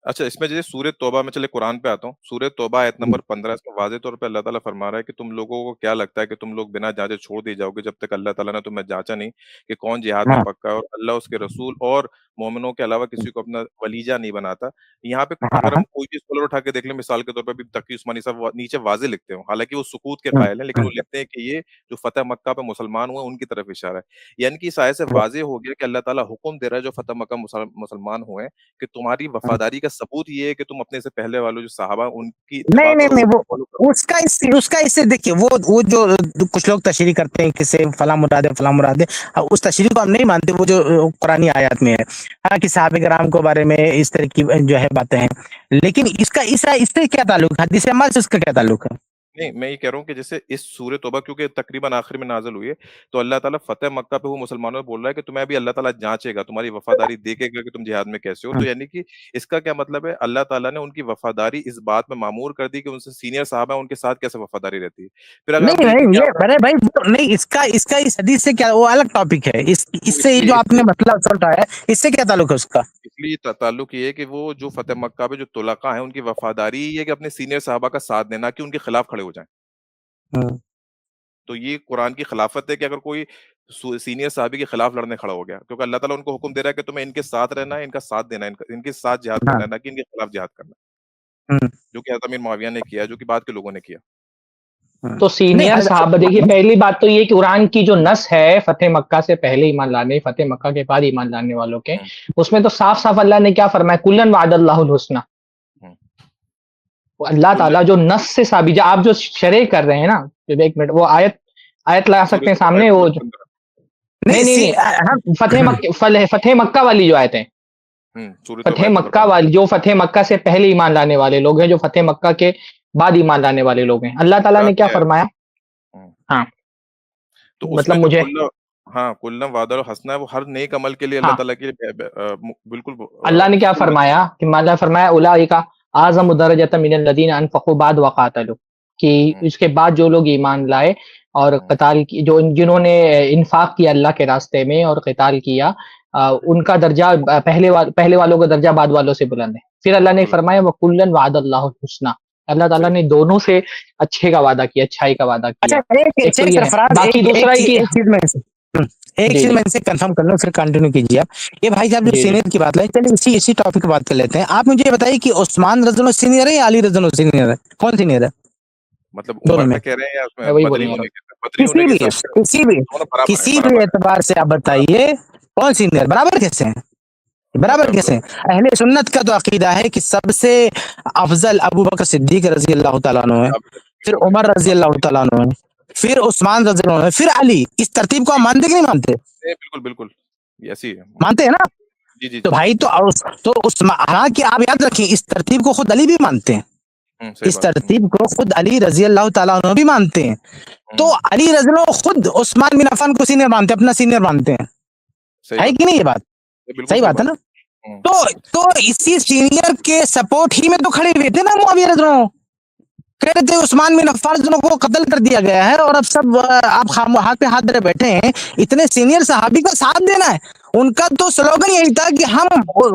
اچھا اس میں جیسے سورہ توبہ میں، چلے قرآن پہ آتا ہوں، سورہ توبہ آیت نمبر 15، اس میں واضح طور پہ اللہ تعالیٰ فرما رہا ہے کہ تم لوگوں کو کیا لگتا ہے کہ تم لوگ بنا جانچے چھوڑ دی جاؤ گے جب تک اللہ تعالیٰ نے تمہیں جانچا نہیں کہ کون جہاد میں ہاں پکا ہے، اور اللہ اس کے رسول اور مومنوں کے علاوہ کسی کو اپنا ولیجہ نہیں بناتا۔ یہاں پہ ہاں اگر ہاں ہم کوئی بھی اسکالر اٹھا کے دیکھ لیں، مثال کے طور پہ بھی تقی عثمانی صاحب نیچے واضح لکھتے ہوں، حالانکہ وہ سکوت کے ہاں قائل ہیں، لیکن وہ لکھتے ہیں کہ یہ جو فتح مکہ پہ مسلمان ہوئے ان کی طرف اشارہ ہے، یعنی کہ اس آیت سے واضح ہو گیا کہ اللہ تعالیٰ حکم دے رہا ہے جو فتح مکہ مسلمان ہوئے کہ تمہاری ہاں۔ وفاداری کا ثبوت یہ ہے کہ تم اپنے سے پہلے والوں جو صحابہ ان کی اتباع نہیں نہیں کرو، نہیں، ان کو فالو کرو۔ وہ اس کا اس سے دیکھیے، وہ جو کچھ لوگ تشریح کرتے ہیں کہ سے فلاں مراد ہے فلاں مراد ہے، اس تشریح کو ہم نہیں مانتے، وہ جو قرآنی آیات میں ہے، ہاں کہ صحابہ کرام کے بارے میں اس طرح کی جو ہے باتیں ہیں، لیکن اس سے کیا تعلق ہے؟ حدیث اعمال سے اس کا کیا تعلق ہے؟ نہیں میں یہ کہہ رہا ہوں کہ جیسے اس سورہ توبہ کیونکہ تقریباً آخر میں نازل ہوئی ہے، تو اللہ تعالیٰ فتح مکہ پہ وہ مسلمانوں کو بول رہا ہے کہ تمہیں ابھی اللہ تعالیٰ جانچے گا، تمہاری وفاداری دیکھے گا کہ تم جہاد میں کیسے ہو، ہاں۔ تو یعنی کہ اس کا کیا مطلب ہے؟ اللہ تعالیٰ نے ان کی وفاداری اس بات میں معمور کر دی کہ ان سے سینئر صحابہ ہیں، ان کے ساتھ کیسے وفاداری رہتی ہے۔ پھر اگر ہم نہیں دیکھیں نہیں، کیا یہ ہوتا بڑے بھائی نہیں، اس کا اس حدیث سے کیا، وہ الگ ٹاپک ہے، ہے، اس سے یہ جو آپ نے مسئلہ اٹھایا ہے، اس سے کیا تعلق ہے اس کا؟ اس لیے تعلق یہ ہے کہ وہ جو فتح مکہ پہ جو طلقاء ہیں ان کی وفاداری یہ ہے کہ اپنے سینئر صحابہ کا ساتھ دینا، کہ ان کے خلاف کھڑے ہو جائیں۔ ہاں۔ تو یہ قرآن کی خلافت ہے کہ اگر کوئی سینئر صحابی کے خلاف لڑنے کھڑا ہو گیا، کیونکہ اللہ تعالیٰ ان کو حکم دے رہا ہے کہ تمہیں ان کے ساتھ رہنا ہے، ان کا ساتھ دینا ہے، ان کے ساتھ جہاد ہاں۔ کرنا ہے، نہ کہ ان کے خلاف جہاد کرنا ہے، ہاں۔ جو کہ حضرت امیر معاویہ نے کیا، جو کہ بعد کے لوگوں نے کیا۔ ہاں۔ تو نہیں سینئر صحابہ، دیکھیے پہلی بات تو یہ کہ قرآن کی جو نص ہے فتح مکہ سے پہلے ایمان لانے، فتح مکہ کے بعد ایمان لانے والوں کے، ہوں، اس میں تو صاف صاف اللہ نے کیا فرمایا، کلن وعد اللہ الحسنہ۔ ہوں، اللہ کل تعالیٰ جو نص سے ثابت، جو آپ جو شرح کر رہے ہیں نا، ایک منٹ وہ آیت لا سورۃ سکتے ہیں توبہ سامنے، آیت وہ نمبر 15۔ نہیں نہیں نہیں، فتح مکہ والی جو آیتیں، سورۃ توبہ فتح آیت نمبر مکہ 15۔ والی جو فتح مکہ سے پہلے ایمان لانے والے لوگ ہیں، جو فتح مکہ کے بعد ایمان لانے والے لوگ ہیں، اللہ تعالیٰ نے مراد کیا کیا ہے؟ فرمایا؟ ہوں، ہاں تو اس میں مطلب جو مجھے، کل وعدہ الحسنہ ہے، وہ ہر نیک عمل کے لیے اللہ ہاں تعالیٰ کے بالکل اللہ نے کیا فل فرمایا کہ اللہ فرمایا اولئک اعظم درجۃ من الذین انفقوا بعد وقاتلوا، کہ اس کے بعد جو لوگ ایمان لائے اور قتال کی، جنہوں نے انفاق کیا اللہ کے راستے میں اور قتال کیا، ان کا درجہ پہلے والوں کا درجہ بعد والوں سے بلند ہے۔ پھر اللہ نے بلند، فرمایا وَكُلًّا وَعَدَ اللَّهُ الْحُسْنَىٰ، اللہ تعالیٰ صحیح۔ نے دونوں سے اچھے کا وعدہ کیا، اچھائی کا وعدہ اچھا کیا۔ ایک تو یہ ہے، سرفراز، باقی دوسرا ہے کہ ایک جی چیز جی میں سے کنفرم کر لوں، پھر کنٹینیو کیجیے آپ۔ یہ بھائی صاحب جو جی جی سینئر کی بات لائے، چلیے اسی ٹاپک کی بات کر لیتے ہیں۔ آپ مجھے یہ بتائیے کہ عثمان رضی اللہ سینئر ہے یا علی رضی اللہ سینئر ہے؟ کون سینئر ہے مطلب دونوں عمر میں؟ میں کہہ رہے ہیں یا اس میں میں وہی بدری بولنے ہونے والا کے حساب سے؟ دونوں برابر ہیں، کسی بھی برابر اعتبار سے آپ ہیں، بتائیے کون سینئر، برابر کیسے ہیں؟ برابر مطلب کیسے ہیں؟ اہل سنت کا تو عقیدہ ہے کہ سب سے افضل ابو بکر صدیق رضی اللہ تعالیٰ عنہ ہے، پھر عمر رضی اللہ تعالیٰ عنہ ہے، پھر عثمان رضی اللہ عنہ ہے، پھر علی۔ اس ترتیب کو آپ مانتے کہ نہیں مانتے؟ بالکل بالکل ایسی ہے۔ مانتے ہیں نا؟ جی جی تو جی، بھائی تو حالانکہ آپ یاد رکھیں اس ترتیب کو خود علی بھی مانتے ہیں، صحیح اس بات ہے۔ ترتیب کو خود علی رضی اللہ تعالیٰ عنہ بھی مانتے ہیں۔ تو علی رضی اللہ عنہ خود عثمان بن عفان کو سینئر مانتے ہیں، اپنا سینئر مانتے ہیں، صحیح ہے بات کہ نہیں یہ بات؟ بالکل صحیح بات ہے نا؟ تو اسی سینئر کے سپورٹ ہی میں تو کھڑے ہوئے تھے نا معاویہ رضی اللہ عنہ، کہہ رہے تھے عثمان بن عفان رضی اللہ عنہ کو قتل کر دیا گیا ہے، اور اب سب آپ ہاتھ پہ ہاتھ دھرے بیٹھے ہیں، اتنے سینئر صحابی کا ساتھ دینا ہے۔ ان کا تو سلوگن یہی تھا کہ ہم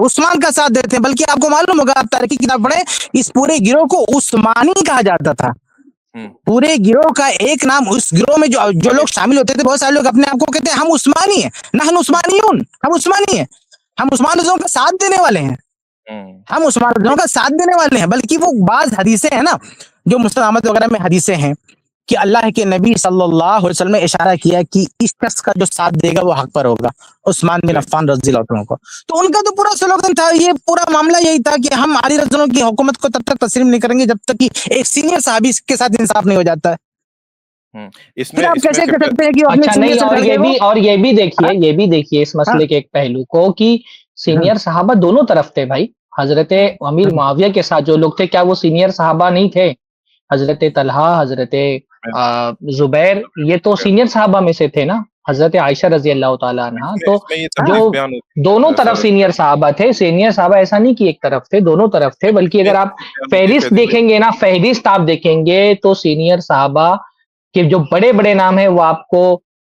عثمان کا ساتھ دیتے ہیں، بلکہ آپ کو معلوم ہوگا، آپ تاریخی کتاب پڑھیں، اس پورے گروہ کو عثمانی کہا جاتا تھا۔ پورے گروہ کا ایک نام، اس گروہ میں جو لوگ شامل ہوتے تھے، بہت سارے لوگ اپنے آپ کو کہتے ہیں ہم عثمانی ہیں، نحن عثمانیون، ہم عثمانی ہیں، ہم عثمان رضی کا ساتھ دینے والے ہیں، ہم عثمان رضی کا ساتھ دینے والے ہیں۔ بلکہ وہ بعض حدیثیں ہیں نا، جو مسند احمد وغیرہ میں حدیثیں ہیں کہ اللہ کے نبی صلی اللہ علیہ وسلم نے اشارہ کیا کہ اس شخص کا جو ساتھ دے گا وہ حق پر ہوگا، عثمان بن عفان رضی اللہ عنہ کو۔ تو ان کا تو پورا سلوگن تھا، یہ پورا معاملہ یہی تھا کہ ہم علی رضی اللہ عنہ کی حکومت کو تب تک تسلیم نہیں کریں گے جب تک کہ ایک سینئر صحابی کے ساتھ انصاف نہیں ہو جاتا ہے۔ اس پھر میں آپ کیسے کہہ سکتے ہیں کہ وہ اپنے اچھا سینئر نہیں، سے ڈر گئے وہ؟ اور یہ بھی دیکھیے اس مسئلے کے ایک پہلو کو کہ سینئر صحابہ دونوں طرف تھے بھائی۔ حضرت امیر معاویہ کے ساتھ جو لوگ تھے، کیا وہ سینئر صحابہ نہیں تھے؟ حضرت طلحہ، حضرت زبیر، یہ تو سینئر صحابہ میں سے تھے نا، حضرت عائشہ رضی اللہ تعالیٰ عنہ۔ تو جو دونوں طرف سینئر صحابہ تھے، سینئر صحابہ ایسا نہیں کہ ایک طرف تھے، دونوں طرف تھے۔ بلکہ اگر آپ فہرست دیکھیں گے نا، فہرست آپ دیکھیں گے تو سینئر صحابہ کے جو بڑے بڑے نام ہیں وہ آپ کو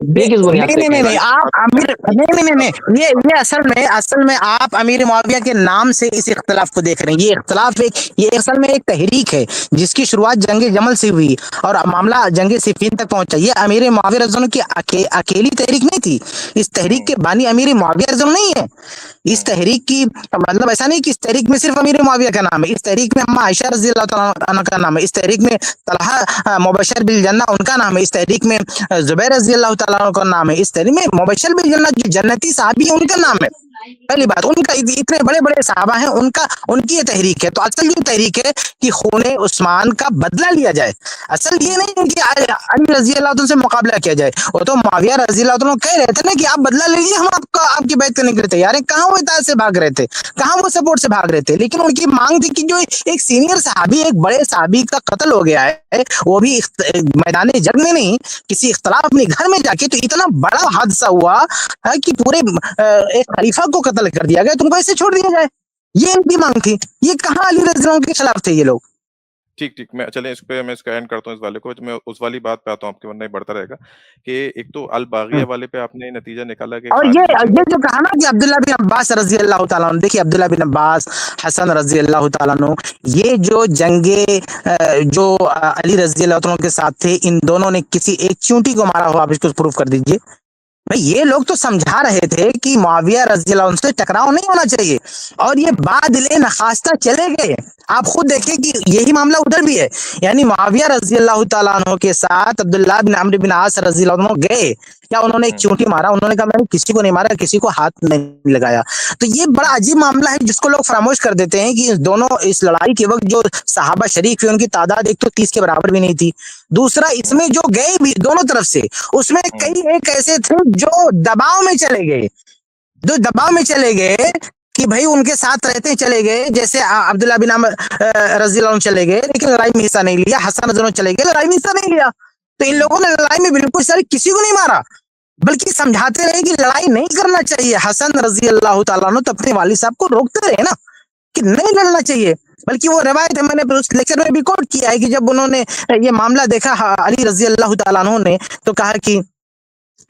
یہ کس بنیاد نہیں پہ نہیں کہہ نہیں رہے نہیں ہیں؟ آپ امیر نہیں نہیں نہیں نہیں یہ اصل میں آپ امیر معاویہ کے نام سے اس اختلاف کو دیکھ رہے ہیں. یہ اختلاف یہ اصل میں ایک تحریک ہے جس کی شروعات جنگ جمل سے ہوئی اور معاملہ جنگ صفین تک پہنچا. یہ امیر معاویہ رضی اللہ عنہ کی اکیلی تحریک نہیں تھی. اس تحریک کے بانی امیر معاویہ رضی اللہ عنہ نہیں ہے. اس تحریک کی مطلب ایسا نہیں کہ اس تحریک میں صرف امیر معاویہ کا نام ہے. اس تحریک میں اما عائشہ رضی اللہ تعالیٰ عنہ کا نام ہے. اس تحریک میں طلحہ مبشر بالجنہ ان کا نام ہے. اس تحریک میں زبیر رضی اللہ تعالیٰ عنہ کا نام ہے. اس تحریک میں مبشر بالجنہ جو جنتی صحابی ہیں ان کا نام ہے. پہلی بات ان کا اتنے بڑے بڑے صحابہ ہیں ان کی یہ تحریک ہے. تو اصل یہ تحریک ہے کہ خون عثمان کا بدلہ لیا جائے. اصل یہ نہیں کہ علی رضی اللہ عنہ سے مقابلہ کیا جائے. وہ تو معاویہ رضی اللہ عنہ کہہ رہے تھے نا کہ آپ بدلہ لے لیجیے, ہم آپ کی بیعت کرنے کے لیے تیار ہیں. کہاں وہ اطاعت سے بھاگ رہے تھے, کہاں وہ سپورٹ سے بھاگ رہے تھے. لیکن ان کی مانگ تھی کہ جو ایک سینئر صحابی ایک بڑے صحابی کا قتل ہو گیا ہے, وہ بھی میدان جنگ میں نہیں کسی اختلاف اپنے گھر میں جا کے, تو اتنا بڑا حادثہ ہوا ہے کہ پورے ایک خلیفہ کو قتل کر دیا گیا, تم کو ایسے چھوڑ دیا جائے. یہ ان کی مانگ تھی. یہ کہاں علی رضی اللہ عنہ کے خلاف تھے یہ لوگ. ٹھیک میں چلیں اس پہ میں اس کا اینڈ کرتا ہوں اس والے کو. میں اس والی بات پہ آتا ہوں آپ کے, ورنہ بڑھتا رہے گا. کہ ایک تو الباغیہ والے پہ آپ نے نتیجہ نکالا کہ اور خارجی یہ جو کہا نا کہ عبداللہ بن عباس رضی اللہ تعالیٰ عنہ, دیکھیے عبداللہ بن عباس, حسن رضی اللہ تعالیٰ عنہ, یہ جو جو علی رضی اللہ عنہ کے ساتھ تھے, ان دونوں نے کسی ایک چونٹی کو مارا ہوا, آپ اس کو پروف کر دیجئے. بھئی یہ لوگ تو سمجھا رہے تھے کہ معاویہ رضی اللہ عنہ سے ٹکراؤ نہیں ہونا چاہیے, اور یہ بادل نخواستہ چلے گئے. آپ خود دیکھیں کہ یہی معاملہ ادھر بھی ہے. یعنی معاویہ رضی اللہ تعالیٰ عنہ کے ساتھ عبداللہ بن عمرو بن عاص رضی اللہ عنہ گئے, کیا انہوں نے ایک چونٹی مارا؟ انہوں نے کہا میں نے کسی کو نہیں مارا, کسی کو ہاتھ نہیں لگایا. تو یہ بڑا عجیب معاملہ ہے جس کو لوگ فراموش کر دیتے ہیں کہ دونوں اس لڑائی کے وقت جو صحابہ شریک ہوئے ان کی تعداد ایک تو 30 کے برابر بھی نہیں تھی. دوسرا اس میں جو گئے بھی دونوں طرف سے, اس میں کئی ایک ایسے تھے جو دباؤ میں چلے گئے, کہ بھائی ان کے ساتھ رہتے چلے گئے. جیسے عبداللہ بن عمر رضی اللہ عنہ چلے گئے لیکن لڑائی میں حصہ نہیں لیا, حسن رضی اللہ عنہ چلے گئے, لڑائی میں حصہ نہیں لیا. تو ان لوگوں نے لڑائی میں بالکل ساری کسی کو نہیں مارا, بلکہ سمجھاتے رہے کہ لڑائی نہیں کرنا چاہیے. حسن رضی اللہ تعالیٰ عنہ تو اپنے والد صاحب کو روکتے رہے نا کہ نہیں لڑنا چاہیے. بلکہ وہ روایت ہے, میں نے اس لیکچر میں بھی کوٹ کیا ہے کہ جب انہوں نے یہ معاملہ دیکھا علی رضی اللہ تعالیٰ عنہ نے, تو کہا کہ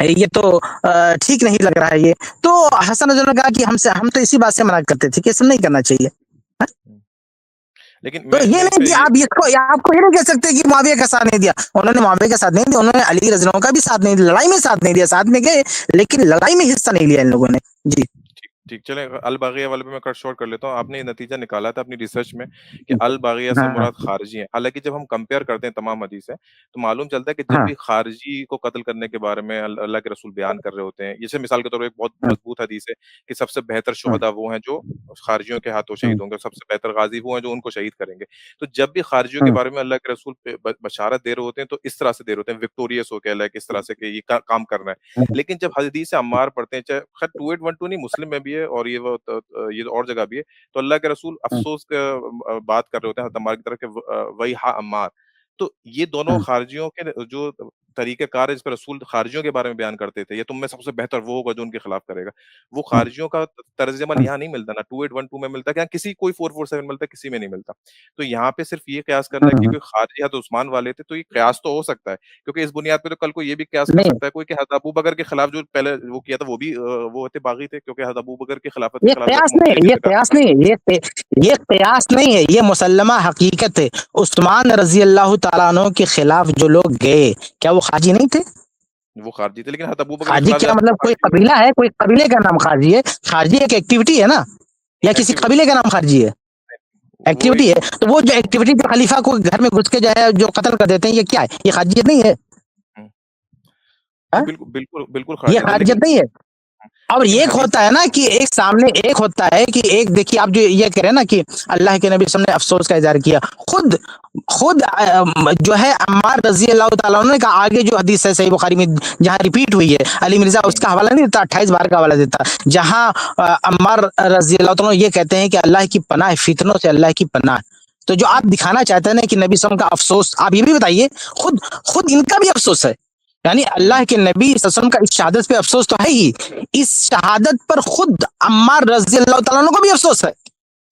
یہ تو ٹھیک نہیں لگ رہا ہے. یہ تو حسن رضی اللہ نے کہا کہ ہم تو اسی بات سے منع کرتے تھے کہ ایسا نہیں کرنا چاہیے. لیکن تو یہ نہیں کہ آپ کو یہ نہیں کہہ سکتے کہ معاویہ کا ساتھ نہیں دیا. انہوں نے معاویہ کا ساتھ نہیں دیا, انہوں نے علی رضی اللہ عنہ کا بھی ساتھ نہیں دیا, لڑائی میں ساتھ نہیں دیا, ساتھ میں گئے لیکن لڑائی میں حصہ نہیں لیا ان لوگوں نے. جی ٹھیک چلیں الباغیہ والے پہ میں کٹ شارٹ کر لیتا ہوں. آپ نے یہ نتیجہ نکالا تھا اپنی ریسرچ میں کہ الباغیہ سے مراد خارجی ہیں. حالانکہ جب ہم کمپیئر کرتے ہیں تمام حدیثیں تو معلوم چلتا ہے کہ جب بھی خارجی کو قتل کرنے کے بارے میں اللہ کے رسول بیان کر رہے ہوتے ہیں, جیسے مثال کے طور پر ایک بہت مضبوط حدیث ہے کہ سب سے بہتر شہداء وہ ہیں جو خارجیوں کے ہاتھوں شہید ہوں گے, سب سے بہتر غازی وہ ہیں جو ان کو شہید کریں گے. تو جب بھی خارجیوں کے بارے میں اللہ کے رسول پہ بشارت دے رہے ہوتے ہیں تو اس طرح سے دے رہے ہوتے ہیں, وکٹوریس ہو کے اللہ کس طرح سے کہ یہ کام کرنا ہے. لیکن جب حدیث عمار پڑھتے ہیں, چاہے خیر 2812 نہیں مسلم میں بھی ہے اور یہ اور جگہ بھی ہے, تو اللہ کے رسول افسوس کا بات کر رہے ہوتے ہیں عمار کی طرف کہ وہی ہا عمار. تو یہ دونوں خارجیوں کے جو طریقہ کار ہے جس پر رسول خارجیوں کے بارے میں بیان کرتے تھے, یہ تم میں سب سے بہتر وہ ہوگا جو ان کے خلاف کرے گا, وہ خارجیوں کا طرز عمل یہاں نہیں ملتا, نہ 2812 میں ملتا, کہ کسی کوئی 447 ملتا, کسی میں نہیں ملتا. تو یہاں پہ صرف یہ قیاس کرنا ہے کہ کوئی خارجی حضرت عثمان والے تھے, تو یہ قیاس تو ہو سکتا ہے کیونکہ اس بنیاد پہ تو کل کو یہ بھی قیاس کر سکتا ہے کوئی کہ حضرت ابو بکر کے خلاف جو پہلے وہ کیا تھا وہ بھی وہ تھے باغی تھے, کیونکہ حضرت ابو بکر کی خلافت کے خلاف یہ قیاس نہیں ہے, یہ مسلمہ حقیقت ہے. عثمان رضی اللہ تعالیٰ عنہ کے خلاف جو لوگ گئے کیا وہ خارجی نہیں تھے؟ وہ خارجی تھے, لیکن حضرت ابو بکر کے خارجی خلاف کیا مطلب کوئی قبیلہ ہے, کوئی قبیلے کا نام خارجی ہے؟ خارجی ایک ایکٹیویٹی ہے نا, یا کسی قبیلے کا نام خارجی ہے؟ ایکٹیویٹی ہے. تو وہ جو ایکٹیویٹی جو خلیفہ کو گھر میں گھس کے جو ہے جو قتل کر دیتے ہیں, یہ کیا ہے؟ یہ خارجیت نہیں ہے, بالکل یہ خارجیت نہیں ہے. اور ایک ہوتا ہے نا کہ ایک سامنے ایک ہوتا ہے کہ ایک دیکھیے آپ جو یہ کہہ رہے ہیں نا کہ اللہ کے نبی صلی اللہ علیہ وسلم نے افسوس کا اظہار کیا, خود جو ہے عمار رضی اللہ تعالیٰ عنہ کا آگے جو حدیث ہے صحیح بخاری میں جہاں ریپیٹ ہوئی ہے, علی مرزا اس کا حوالہ نہیں دیتا, 28 بار کا حوالہ دیتا, جہاں عمار رضی اللہ تعالیٰ عنہ یہ کہتے ہیں کہ اللہ کی پناہ, فتنوں سے اللہ کی پناہ. تو جو آپ دکھانا چاہتے ہیں نا کہ نبی صلی اللہ علیہ وسلم کا افسوس, آپ یہ بھی بتائیے خود ان کا بھی افسوس ہے. یعنی اللہ کے نبی صلی اللہ علیہ وسلم کا اس شہادت پہ افسوس تو ہے ہی, اس شہادت پر خود عمار رضی اللہ تعالیٰ عنہ کو بھی افسوس ہے.